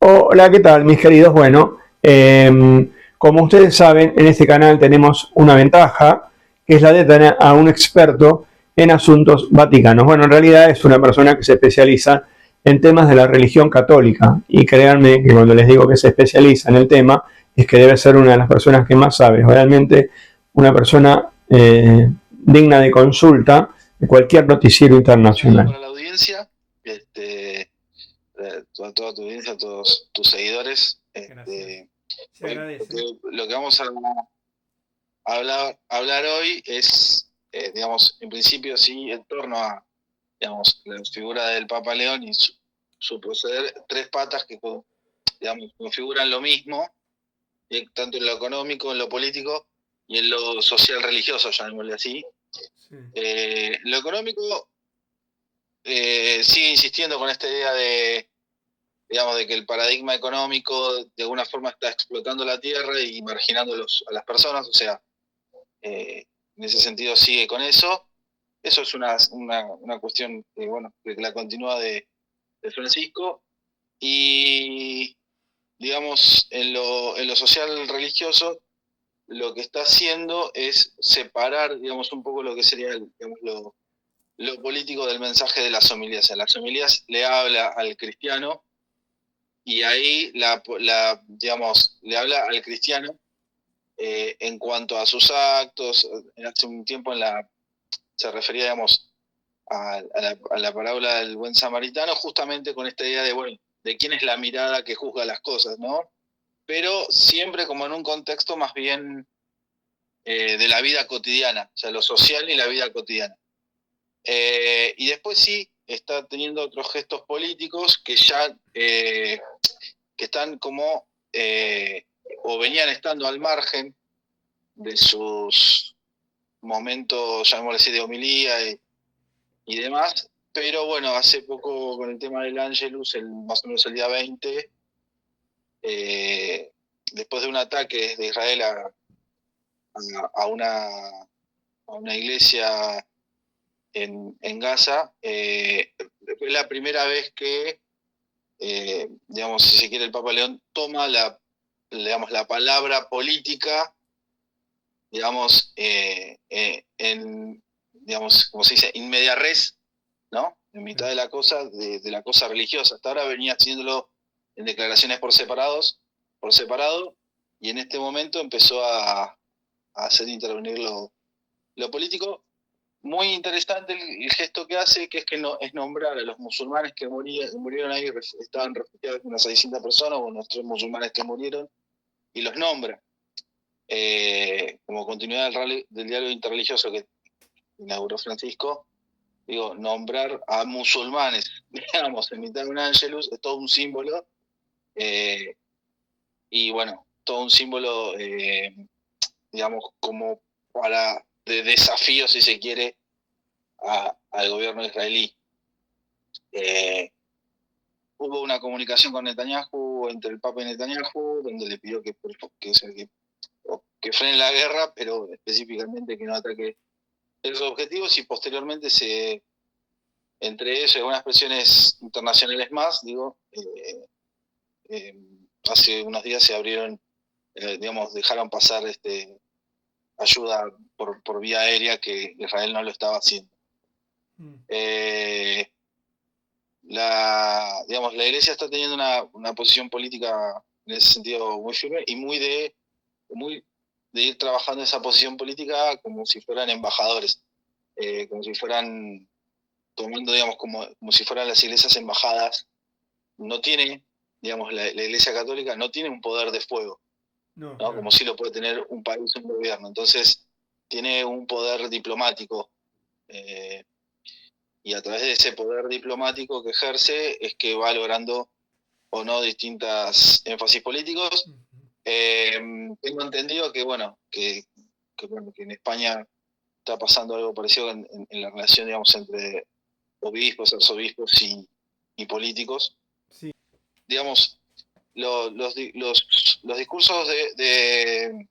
Hola, ¿qué tal, mis queridos? Bueno, como ustedes saben, en este canal tenemos una ventaja, que es la de tener a un experto en asuntos vaticanos. Bueno, en realidad es una persona que se especializa en temas de la religión católica. Y créanme que cuando les digo que se especializa en el tema, es que debe ser una de las personas que más sabe. Realmente una persona digna de consulta de cualquier noticiero Saludo internacional. para la audiencia, toda tu audiencia, todos tus seguidores. Gracias. Se Hoy agradece. lo que vamos a hablar hoy es, digamos, en principio sí, en torno a, digamos, la figura del Papa León y su proceder, tres patas que, digamos, configuran lo mismo, tanto en lo económico, en lo político y en lo social religioso, llamémosle así. Sí. Lo económico sigue insistiendo con esta idea de, digamos, de que el paradigma económico de alguna forma está explotando la tierra y marginando a las personas, o sea, en ese sentido sigue con eso. Eso es una cuestión que, bueno, que la continúa de Francisco. Y, digamos, en lo social religioso, lo que está haciendo es separar, digamos, un poco lo que sería, digamos, lo político del mensaje de las homilías. En las homilías le habla al cristiano y ahí, digamos, le habla al cristiano en cuanto a sus actos. Hace un tiempo se refería, digamos, a la parábola del buen samaritano, justamente con esta idea de, bueno, de quién es la mirada que juzga las cosas, ¿no? Pero siempre como en un contexto más bien de la vida cotidiana, o sea, lo social y la vida cotidiana. Y después sí, está teniendo otros gestos políticos que ya que están como, o venían estando al margen de sus momentos, llamémosle así, de homilía y demás. Pero bueno, hace poco con el tema del Angelus, más o menos el día 20, eh, después de un ataque de Israel a una iglesia en Gaza, fue la primera vez que, digamos, si se quiere, el Papa León toma digamos, la palabra política, digamos, digamos, como se dice, in media res, ¿no? En mitad de la cosa religiosa. Hasta ahora venía haciéndolo en declaraciones por separado, y en este momento empezó a hacer intervenir lo político. Muy interesante el gesto que hace, que es que no, es nombrar a los musulmanes que murieron ahí, estaban refugiados unas 600 personas, o unos 3 musulmanes que murieron, y los nombra. Como continuidad del diálogo interreligioso que inauguró Francisco, digo, nombrar a musulmanes, digamos, en mitad de un ángelus, es todo un símbolo, eh, y bueno, todo un símbolo, digamos, como de desafío, si se quiere, al gobierno israelí. Eh, Hubo una comunicación con Netanyahu, entre el Papa y Netanyahu, donde le pidió que frene la guerra, pero específicamente que no ataque esos objetivos, y posteriormente entre eso y algunas presiones internacionales más, digo, eh, hace unos días se abrieron, digamos, dejaron pasar ayuda por vía aérea, que Israel no lo estaba haciendo. Mm. Eh, digamos, la iglesia está teniendo una posición política en ese sentido muy firme y muy de ir trabajando esa posición política como si fueran embajadores, como si fueran tomando, digamos, como si fueran las iglesias embajadas. No tiene, digamos, la iglesia católica no tiene un poder de fuego, No, ¿no? Como claro. si lo puede tener un país, un gobierno. Entonces, tiene un poder diplomático. eh, y a través de ese poder diplomático que ejerce es que va logrando o no distintas énfasis políticos. Ujú. Eh, Tengo entendido que, bueno, bueno, que en España está pasando algo parecido en la relación, digamos, entre obispos, arzobispos y políticos. Sí, Digamos, los discursos los discursos de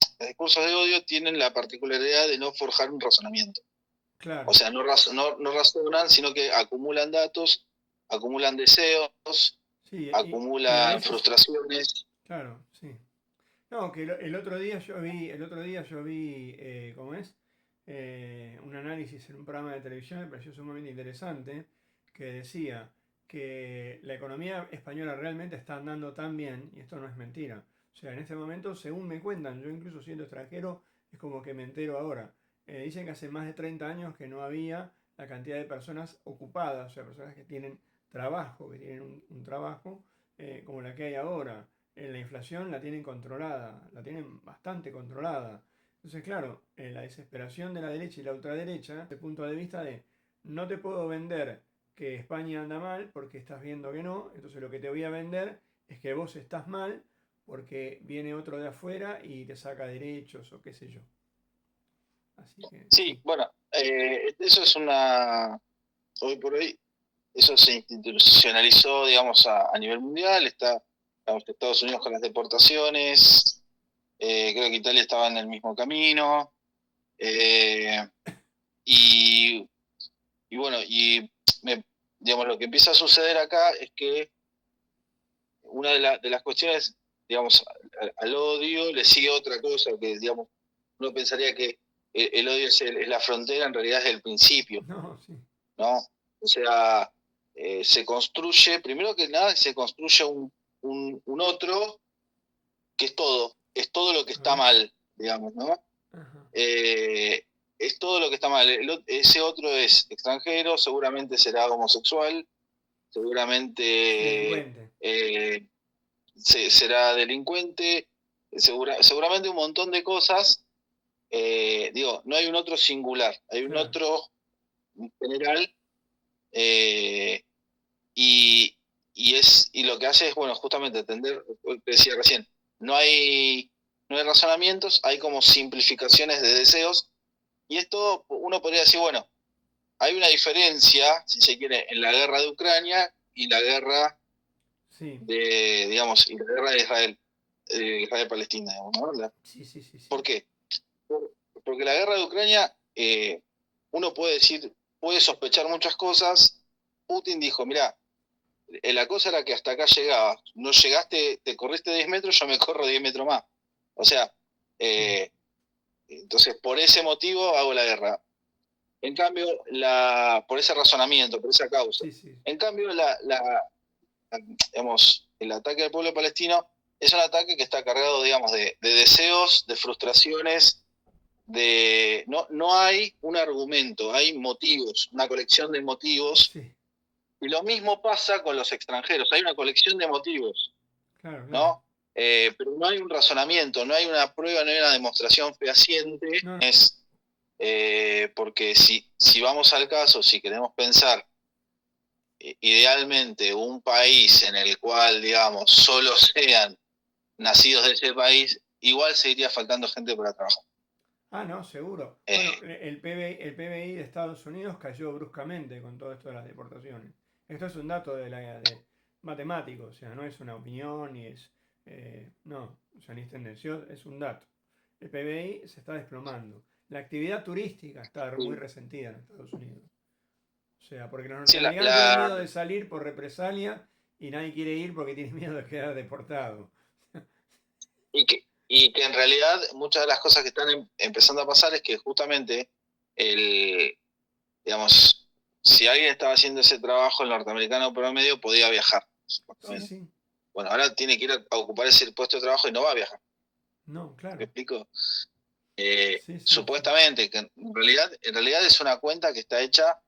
odio tienen la particularidad de no forjar un razonamiento. O claro. sea, no razonan, sino que acumulan datos, acumulan deseos, Sí, y a acumulan veces, frustraciones. claro, sí. No, que el otro día yo vi, ¿cómo es? Un análisis en un programa de televisión que me pareció sumamente interesante, que decía que la economía española realmente está andando tan bien, y esto no es mentira. O sea, en este momento, según me cuentan, yo incluso siendo extranjero, es como que me entero ahora. Dicen que hace más de 30 años que no había la cantidad de personas ocupadas, o sea, personas que tienen trabajo, que tienen un trabajo, como la que hay ahora. La inflación la tienen controlada, la tienen bastante controlada. Entonces, claro, la desesperación de la derecha y la ultraderecha, desde el punto de vista de no te puedo vender que España anda mal porque estás viendo que no, entonces lo que te voy a vender es que vos estás mal porque viene otro de afuera y te saca derechos o qué sé yo. Así que Sí, sí. bueno, eso es hoy por hoy, eso se institucionalizó, digamos, a nivel mundial. Está, digamos, Estados Unidos con las deportaciones, creo que Italia estaba en el mismo camino, eh, y, y bueno, me- digamos, lo que empieza a suceder acá es que una de las cuestiones, digamos, al odio le sigue otra cosa, que, digamos, uno pensaría que el odio es la frontera, en realidad es el principio, No, sí. ¿no? O sea, se construye, primero que nada, se construye un otro que es todo lo que A está ver. mal, digamos, ¿no? Ajá. Eh, es todo lo que está mal. Ese otro es extranjero, seguramente será homosexual, seguramente Delincuente. será delincuente, seguramente un montón de cosas. Digo, no hay un otro singular, hay un Claro. otro general. eh, y, y lo que hace es, bueno, justamente entender, lo que decía recién, no hay, no hay razonamientos, hay como simplificaciones de deseos, y esto uno podría decir, bueno, hay una diferencia, si se quiere, en la guerra de Ucrania y la guerra Sí. digamos, y la guerra de Israel, Israel-Palestina, digamos, ¿no? Sí, sí, sí, sí. ¿Por qué? Porque la guerra de Ucrania, uno puede decir, puede sospechar muchas cosas. Putin dijo, mirá, la cosa era que hasta acá llegaba. No llegaste, te corriste 10 metros, yo me corro 10 metros más. O sea, Sí. eh, entonces por ese motivo hago la guerra. En cambio, por ese razonamiento, por esa causa. Sí, sí. En cambio, digamos, el ataque al pueblo palestino es un ataque que está cargado, digamos, de deseos, de frustraciones, no hay un argumento, hay motivos, una colección de motivos. Sí. Y lo mismo pasa con los extranjeros, hay una colección de motivos, Claro, claro. ¿no? Pero no hay un razonamiento, no hay una prueba, no hay una demostración fehaciente. No, no. Porque si vamos al caso, si queremos pensar idealmente un país en el cual, digamos, solo sean nacidos de ese país, igual seguiría faltando gente para trabajar. Ah, no, seguro. Bueno, Eh, el PBI de Estados Unidos cayó bruscamente con todo esto de las deportaciones. Esto es un dato de matemático, o sea, no es una opinión ni es, no, o sea, ni es tendencioso, es un dato. El PBI se está desplomando. La actividad turística está muy resentida en Estados Unidos. O sea, porque los sí, norteamericanos tienen miedo de salir por represalia y nadie quiere ir porque tiene miedo de quedar deportado. y que en realidad muchas de las cosas que están empezando a pasar es que justamente el, digamos, si alguien estaba haciendo ese trabajo, el norteamericano promedio podía viajar, Sí, supuestamente. sí. Bueno, ahora tiene que ir a ocupar ese puesto de trabajo y no va a viajar. No, ¿Me claro. explico? Sí, sí, sí. Supuestamente, que en realidad es una cuenta que está hecha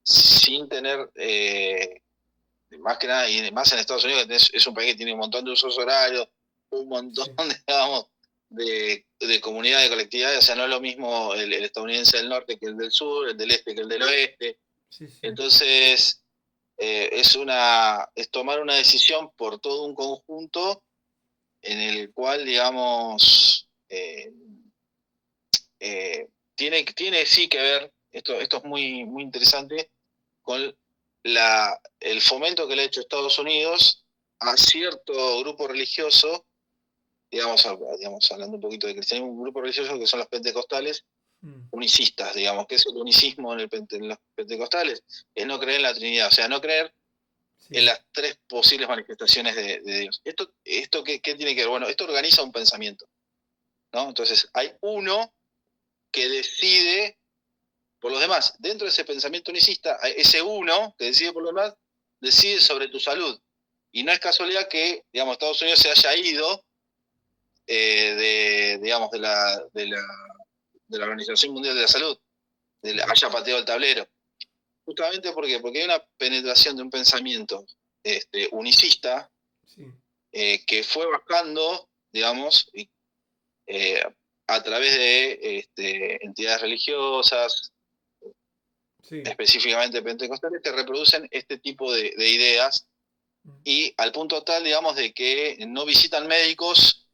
sin tener, más que nada, y más en Estados Unidos, que es un país que tiene un montón de usos horarios, un montón, Sí, digamos, de comunidades, de colectividades. O sea, no es lo mismo el estadounidense del norte que el del sur, el del este que el del oeste. sí, sí. Entonces, es tomar una decisión por todo un conjunto en el cual, digamos, tiene sí que ver, esto es muy, muy interesante, con el fomento que le ha hecho Estados Unidos a cierto grupo religioso, digamos, hablando un poquito de cristianismo, un grupo religioso que son los pentecostales, Mm, unicistas, digamos, que es el unicismo en los pentecostales, es no creer en la Trinidad, o sea, no creer en las tres posibles manifestaciones de Dios. ¿Esto qué tiene que ver? Bueno, esto organiza un pensamiento, ¿no? Entonces, hay uno que decide por los demás. Dentro de ese pensamiento unicista, ese uno que decide por los demás, decide sobre tu salud. Y no es casualidad que, digamos, Estados Unidos se haya ido digamos, de la Organización Mundial de la Salud, haya pateado el tablero. Justamente porque hay una penetración de un pensamiento unicista que fue bajando, digamos, a través de entidades religiosas, específicamente pentecostales, que reproducen este tipo de ideas, y al punto tal, digamos, de que no visitan médicos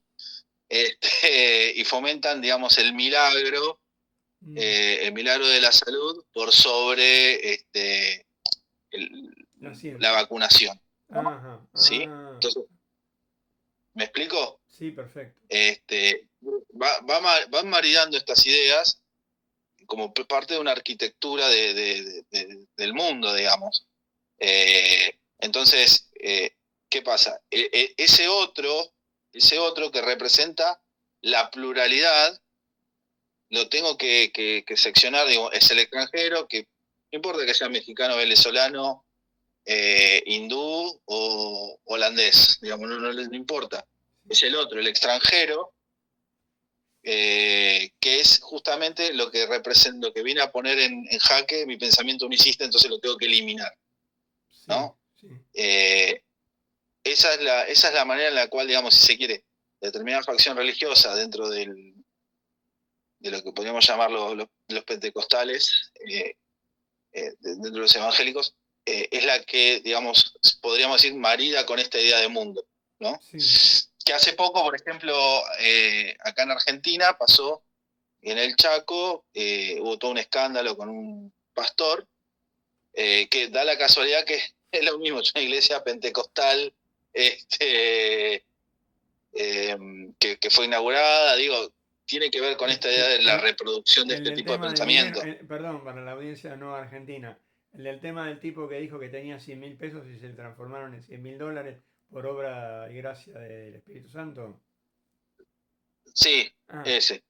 y fomentan, digamos, el milagro de la salud por sobre la vacunación, ¿no? ¿Sí? Entonces, ¿me explico? Sí, perfecto. Van maridando estas ideas como parte de una arquitectura del mundo, digamos. Entonces, ¿qué pasa? Ese otro que representa la pluralidad, lo tengo que seccionar, digo, es el extranjero, que no importa que sea mexicano, venezolano, hindú o holandés, digamos, no importa. Es el otro, el extranjero, que es justamente lo que representa, lo que viene a poner en jaque mi pensamiento unicista, entonces lo tengo que eliminar, ¿no? Esa es la manera en la cual, digamos, si se quiere, determinada facción religiosa dentro de lo que podríamos llamar los pentecostales, dentro de los evangélicos, es la que, digamos, podríamos decir, marida con esta idea de mundo, ¿no? Que hace poco, por ejemplo, acá en Argentina pasó, en el Chaco, hubo todo un escándalo con un pastor, que da la casualidad que es lo mismo, es una iglesia pentecostal que fue inaugurada, digo, tiene que ver con esta idea de la reproducción de este tipo de pensamiento. Perdón, para la audiencia no argentina, el del tema del tipo que dijo que tenía 100.000 pesos y se transformaron en 100.000 dólares por obra y gracia del Espíritu Santo. Sí, ese.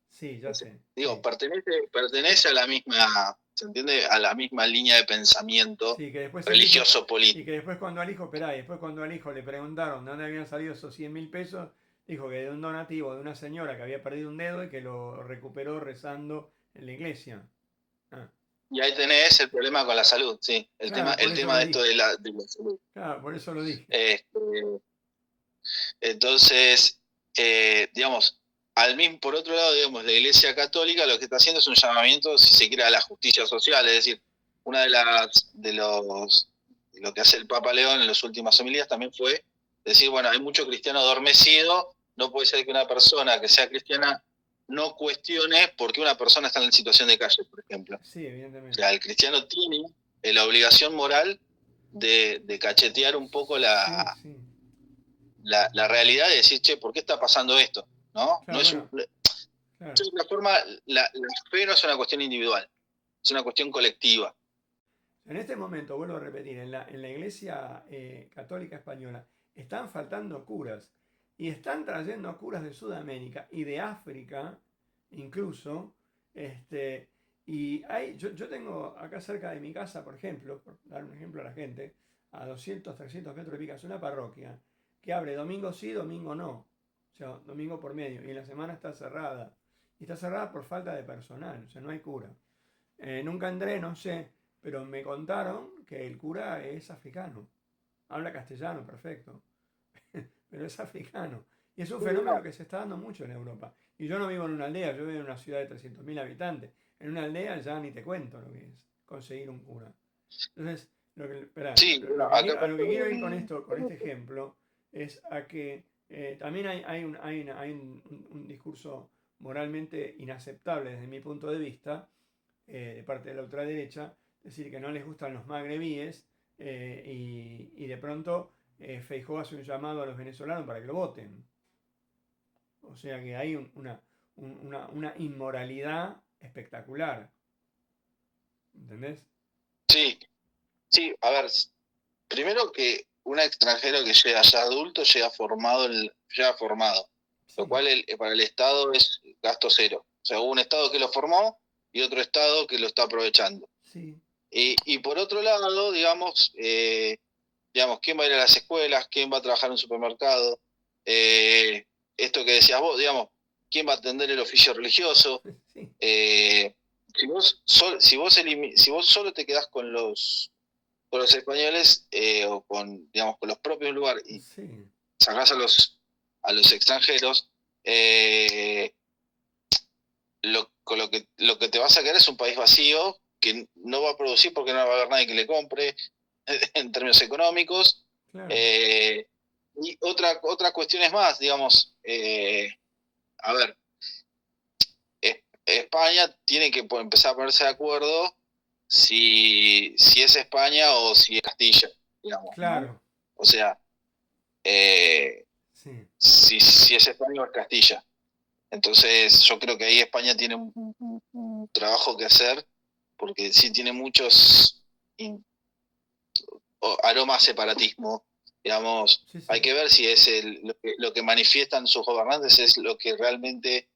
Sí, ya sé. Digo, pertenece a la misma, ¿se entiende? A la misma línea de pensamiento religioso político. Y que después cuando al hijo, después cuando al hijo le preguntaron de dónde habían salido esos 100.000 pesos, dijo que de un donativo de una señora que había perdido un dedo y que lo recuperó rezando en la iglesia. Y ahí tenés el problema con la salud, sí. El tema de esto de la salud. Claro, por eso lo dije. Entonces, digamos, por otro lado, digamos, la Iglesia Católica lo que está haciendo es un llamamiento, si se quiere, a la justicia social, es decir, una de lo que hace el Papa León en las últimas homilías también fue decir, bueno, hay mucho cristiano adormecido, no puede ser que una persona que sea cristiana no cuestione por qué una persona está en situación de calle, por ejemplo. Sí, evidentemente. O sea, el cristiano tiene la obligación moral de cachetear un poco la realidad, de decir, che, ¿por qué está pasando esto? ¿No? Claro, De una forma, la fe no es una cuestión individual, es una cuestión colectiva. En este momento, vuelvo a repetir, en la Iglesia Católica Española están faltando curas y están trayendo curas de Sudamérica y de África incluso. Y yo tengo acá cerca de mi casa, por ejemplo, por dar un ejemplo a la gente, a 200, 300 metros de mi casa, una parroquia que abre domingo sí, domingo no. O sea, domingo por medio. Y en la semana está cerrada. Y está cerrada por falta de personal, o sea, no hay cura. Nunca entré, no sé, pero me contaron que el cura es africano. Habla castellano, perfecto. Pero es africano. Y es un fenómeno que se está dando mucho en Europa. Y yo no vivo en una aldea, yo vivo en una ciudad de 300.000 habitantes. En una aldea ya ni te cuento lo que es conseguir un cura. Entonces, a lo que quiero ir con esto, con este ejemplo, es a que también hay un discurso moralmente inaceptable desde mi punto de vista, de parte de la ultraderecha, es decir, que no les gustan los magrebíes, y de pronto Feijóo hace un llamado a los venezolanos para que lo voten. O sea que hay una inmoralidad espectacular. ¿Entendés? Sí, a ver, primero que un extranjero que llega ya adulto llega formado, lo cual para el Estado es gasto cero. O sea, hubo un Estado que lo formó y otro Estado que lo está aprovechando. Sí. Y por otro lado, digamos, quién va a ir a las escuelas, quién va a trabajar en un supermercado, esto que decías vos, digamos, quién va a atender el oficio religioso. Sí. Si vos solo te quedás con los españoles o con los propios lugares y sacás a los extranjeros, lo que te vas a quedar es un país vacío que no va a producir porque no va a haber nadie que le compre en términos económicos. Claro. Y otra cuestión es más, digamos, a ver, España tiene que empezar a ponerse de acuerdo si es España o si es Castilla, digamos. Claro. ¿no? O sea, si es España o es Castilla. Entonces yo creo que ahí España tiene un trabajo que hacer, porque sí tiene muchos aromas separatismo, digamos. Sí. Hay que ver si es lo que manifiestan sus gobernantes es lo que realmente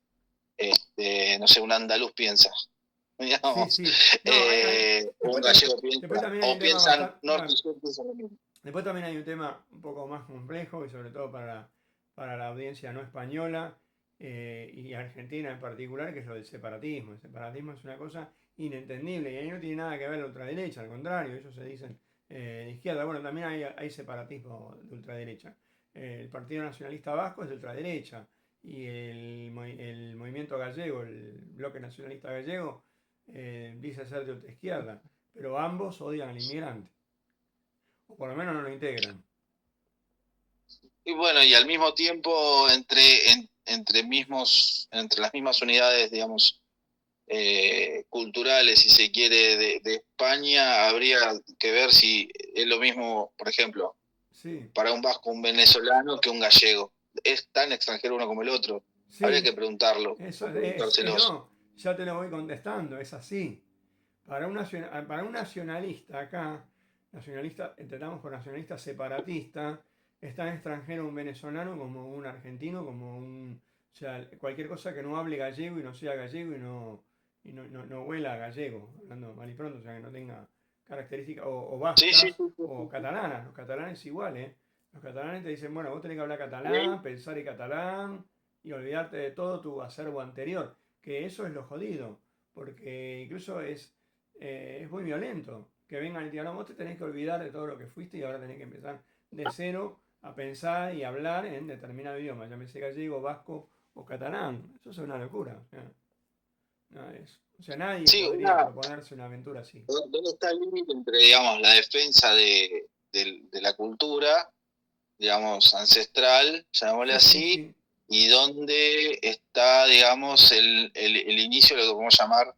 no sé, un andaluz piensa. Digamos, sí. No, un gallego piensa, o piensan norte y sur, piensan lo mismo. Después también hay un tema un poco más complejo y sobre todo para la audiencia no española y argentina en particular, que es lo del separatismo. El separatismo es una cosa inentendible y ahí no tiene nada que ver la ultraderecha, al contrario, ellos se dicen de izquierda. Bueno, también hay separatismo de ultraderecha. El Partido Nacionalista Vasco es de ultraderecha y el movimiento gallego, el Bloque Nacionalista Gallego, dice ser de ultraizquierda, pero ambos odian al inmigrante, o por lo menos no lo integran. Y bueno, y al mismo tiempo entre las mismas unidades, digamos, culturales, si se quiere, de España, habría que ver si es lo mismo, por ejemplo, para un vasco, un venezolano que un gallego. ¿Es tan extranjero uno como el otro? Sí. Habría que preguntarlo. No, ya te lo voy contestando, es así. Para un nacionalista acá, entendamos por nacionalista separatista, es tan extranjero un venezolano como un argentino, o sea, cualquier cosa que no hable gallego y no sea gallego y no huela a gallego, hablando mal y pronto, o sea, que no tenga características, o vascas, o catalanas. Los catalanes igual, Los catalanes te dicen, bueno, vos tenés que hablar catalán, pensar en catalán y olvidarte de todo tu acervo anterior, que eso es lo jodido, porque incluso es muy violento que vengan y digan, no, vos te tenés que olvidar de todo lo que fuiste y ahora tenés que empezar de cero a pensar y hablar en determinado idioma, llámese gallego, vasco o catalán. Eso es una locura. O sea, nadie podría proponerse una aventura así. ¿Dónde está el límite entre, digamos, la defensa de la cultura, digamos, ancestral, llamémosle así, y dónde está, digamos, el inicio de lo que podemos llamar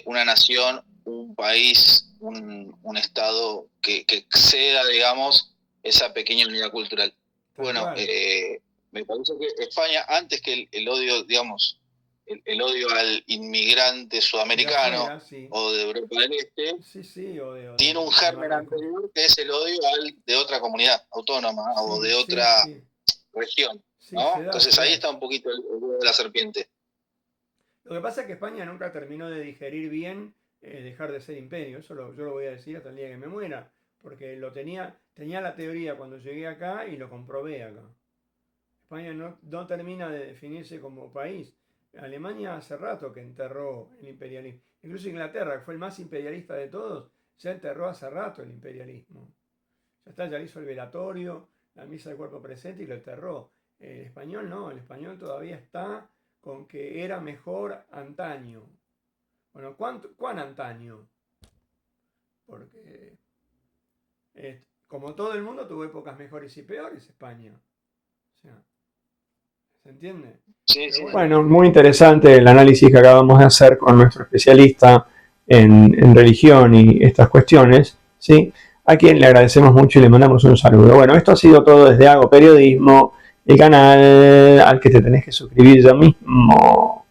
una nación, un país, un estado que exceda, digamos, esa pequeña unidad cultural? Bueno, me parece que España, antes que el odio, digamos, el odio al inmigrante sudamericano afuera, sí, o de Europa del Este, o tiene un germen anterior que es el odio de otra comunidad autónoma o de otra región, ¿no? Entonces ahí está un poquito el huevo de la serpiente. Lo que pasa es que España nunca terminó de digerir bien dejar de ser imperio. Eso yo lo voy a decir hasta el día que me muera, porque tenía la teoría cuando llegué acá y lo comprobé acá. España no termina de definirse como país. Alemania hace rato que enterró el imperialismo. Incluso Inglaterra, que fue el más imperialista de todos, ya enterró hace rato el imperialismo. Ya le hizo el velatorio, la misa del cuerpo presente y lo enterró. El español no, el español todavía está con que era mejor antaño. Bueno, ¿cuán antaño? Porque como todo el mundo tuvo épocas mejores y peores España. O sea, ¿se entiende? Sí. Bueno, muy interesante el análisis que acabamos de hacer con nuestro especialista en religión y estas cuestiones, ¿sí? A quien le agradecemos mucho y le mandamos un saludo. Bueno, esto ha sido todo desde Hago Periodismo, el canal al que te tenés que suscribir ya mismo.